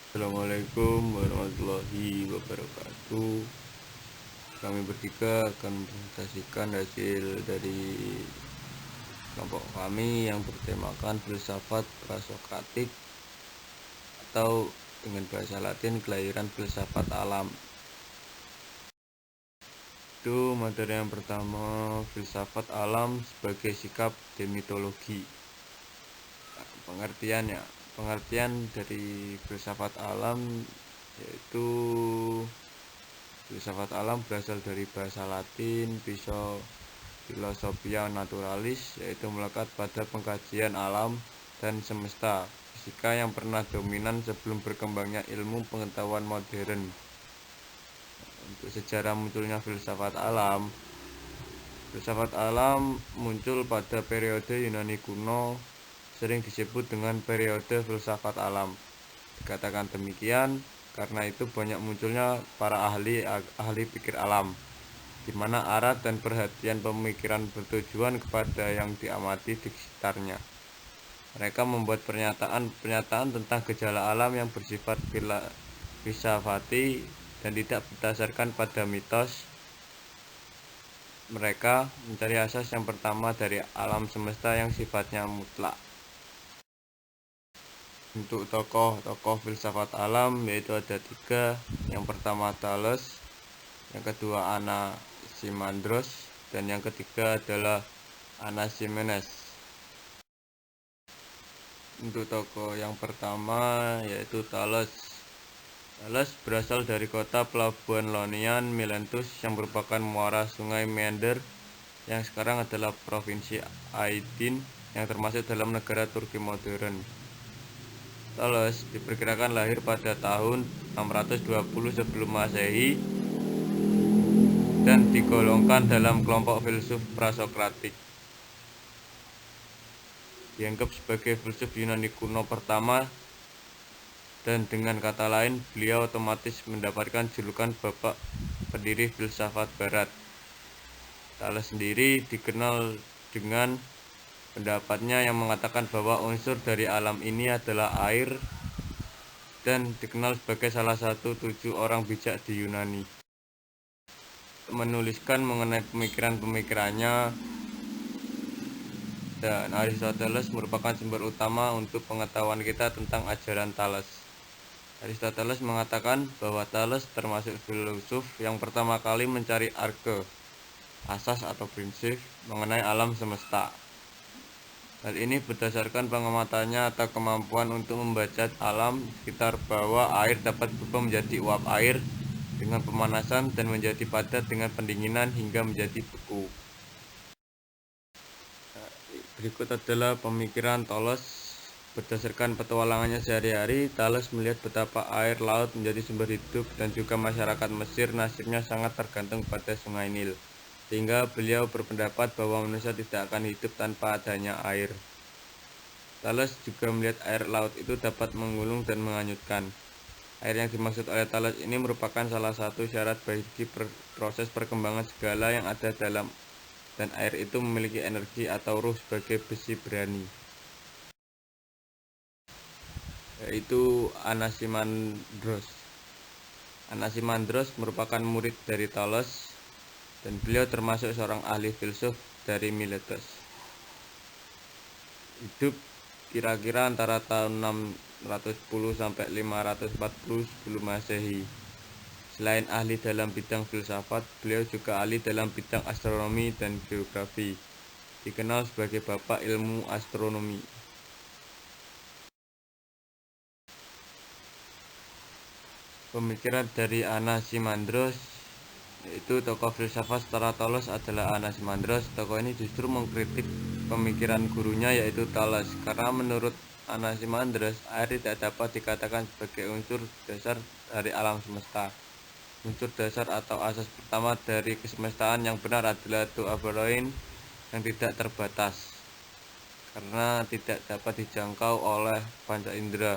Assalamualaikum warahmatullahi wabarakatuh. Kami bertiga akan mempresentasikan hasil dari kelompok kami yang bertemakan filsafat prasokratik atau dengan bahasa Latin kelahiran filsafat alam. Itu materi yang pertama, filsafat alam sebagai sikap demitologi. Pengertian dari filsafat alam yaitu filsafat alam berasal dari bahasa Latin filosofia naturalis, yaitu melekat pada pengkajian alam dan semesta fisika yang pernah dominan sebelum berkembangnya ilmu pengetahuan modern. Untuk sejarah munculnya filsafat alam muncul pada periode Yunani kuno, sering disebut dengan periode filsafat alam. Dikatakan demikian karena itu banyak munculnya para ahli pikir alam, di mana arah dan perhatian pemikiran bertujuan kepada yang diamati di sekitarnya. Mereka membuat pernyataan tentang gejala alam yang bersifat filsafati dan tidak berdasarkan pada mitos. Mereka mencari asas yang pertama dari alam semesta yang sifatnya mutlak. Untuk tokoh filsafat alam yaitu ada tiga. Yang pertama Thales, yang kedua Anaximandros, dan yang ketiga adalah Anaximenes. Untuk tokoh yang pertama yaitu Thales. Thales berasal dari kota pelabuhan Ionian Miletus yang merupakan muara sungai Meander yang sekarang adalah provinsi Aydin yang termasuk dalam negara Turki modern. Thales diperkirakan lahir pada tahun 620 sebelum Masehi dan digolongkan dalam kelompok filsuf prasokratik. Dianggap sebagai filsuf Yunani kuno pertama, dan dengan kata lain beliau otomatis mendapatkan julukan bapak pendiri filsafat barat. Thales sendiri dikenal dengan pendapatnya yang mengatakan bahwa unsur dari alam ini adalah air, dan dikenal sebagai salah satu 7 orang bijak di Yunani. Menuliskan mengenai pemikiran-pemikirannya, dan Aristoteles merupakan sumber utama untuk pengetahuan kita tentang ajaran Thales. Aristoteles mengatakan bahwa Thales termasuk filsuf yang pertama kali mencari asas atau prinsip mengenai alam semesta. Hal ini berdasarkan pengamatannya atau kemampuan untuk membaca alam sekitar bahwa air dapat berubah menjadi uap air dengan pemanasan dan menjadi padat dengan pendinginan hingga menjadi beku. Berikut adalah pemikiran Thales. Berdasarkan petualangannya sehari-hari, Thales melihat betapa air laut menjadi sumber hidup dan juga masyarakat Mesir nasibnya sangat tergantung pada sungai Nil. Sehingga beliau berpendapat bahwa manusia tidak akan hidup tanpa adanya air. Thales juga melihat air laut itu dapat menggulung dan menghanyutkan. Air yang dimaksud oleh Thales ini merupakan salah satu syarat bagi proses perkembangan segala yang ada dalam, dan air itu memiliki energi atau ruh sebagai besi berani, yaitu Anaximandros. Anaximandros merupakan murid dari Thales, dan beliau termasuk seorang ahli filsuf dari Miletus. Hidup kira-kira antara tahun 610 sampai 540 sebelum Masehi. Selain ahli dalam bidang filsafat, beliau juga ahli dalam bidang astronomi dan geografi. Dikenal sebagai bapak ilmu astronomi. Pemikiran dari Anaximandros, yaitu tokoh filsafat setelah Thales adalah Anaximandros. Tokoh ini justru mengkritik pemikiran gurunya yaitu Thales, karena menurut Anaximandros air tidak dapat dikatakan sebagai unsur dasar dari alam semesta. Unsur dasar atau asas pertama dari kesemestaan yang benar adalah to Averroin yang tidak terbatas, karena tidak dapat dijangkau oleh panca indera.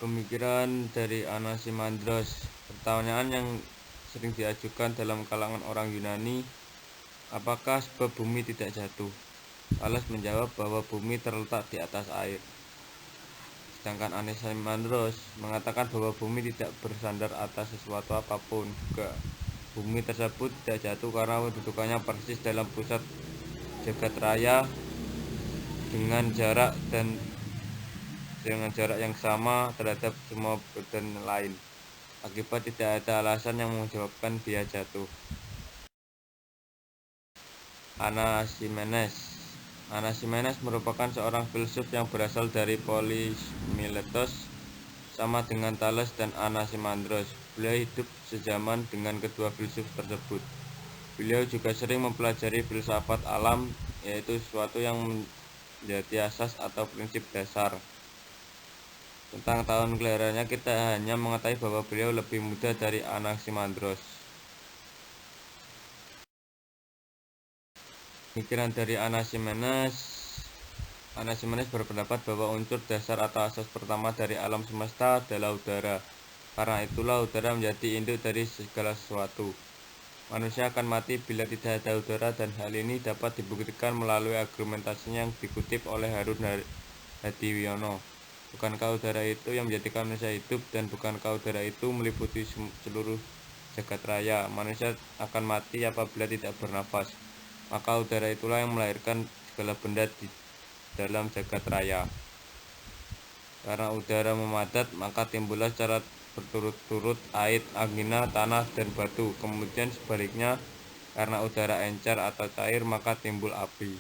Pemikiran dari Anaximandros. Pertanyaan yang sering diajukan dalam kalangan orang Yunani, apakah sebab bumi tidak jatuh? Thales menjawab bahwa bumi terletak di atas air. Sedangkan Anaximandros mengatakan bahwa bumi tidak bersandar atas sesuatu apapun. Juga bumi tersebut tidak jatuh karena kedudukannya persis dalam pusat jagat raya dengan jarak yang sama terhadap semua badan lain. Akibat tidak ada alasan yang menyebabkan dia jatuh. Anaximenes merupakan seorang filsuf yang berasal dari Polis Miletos, sama dengan Thales dan Anaximandros. Beliau hidup sezaman dengan kedua filsuf tersebut. Beliau juga sering mempelajari filsafat alam, yaitu sesuatu yang menjadi asas atau prinsip dasar. Tentang tahun kelahirannya kita hanya mengetahui bahwa beliau lebih muda dari Anaximandros. Pemikiran dari Anaximenes berpendapat bahwa unsur dasar atau asas pertama dari alam semesta adalah udara. Karena itulah udara menjadi induk dari segala sesuatu. Manusia akan mati bila tidak ada udara, dan hal ini dapat dibuktikan melalui argumentasinya yang dikutip oleh Harun Hadiwiono. Bukankah udara itu yang menjadikan manusia hidup, dan bukankah udara itu meliputi seluruh jagat raya? Manusia akan mati apabila tidak bernafas. Maka udara itulah yang melahirkan segala benda di dalam jagat raya. Karena udara memadat, maka timbullah secara berturut-turut air, angina, tanah, dan batu. Kemudian sebaliknya, karena udara encer atau cair, maka timbul api.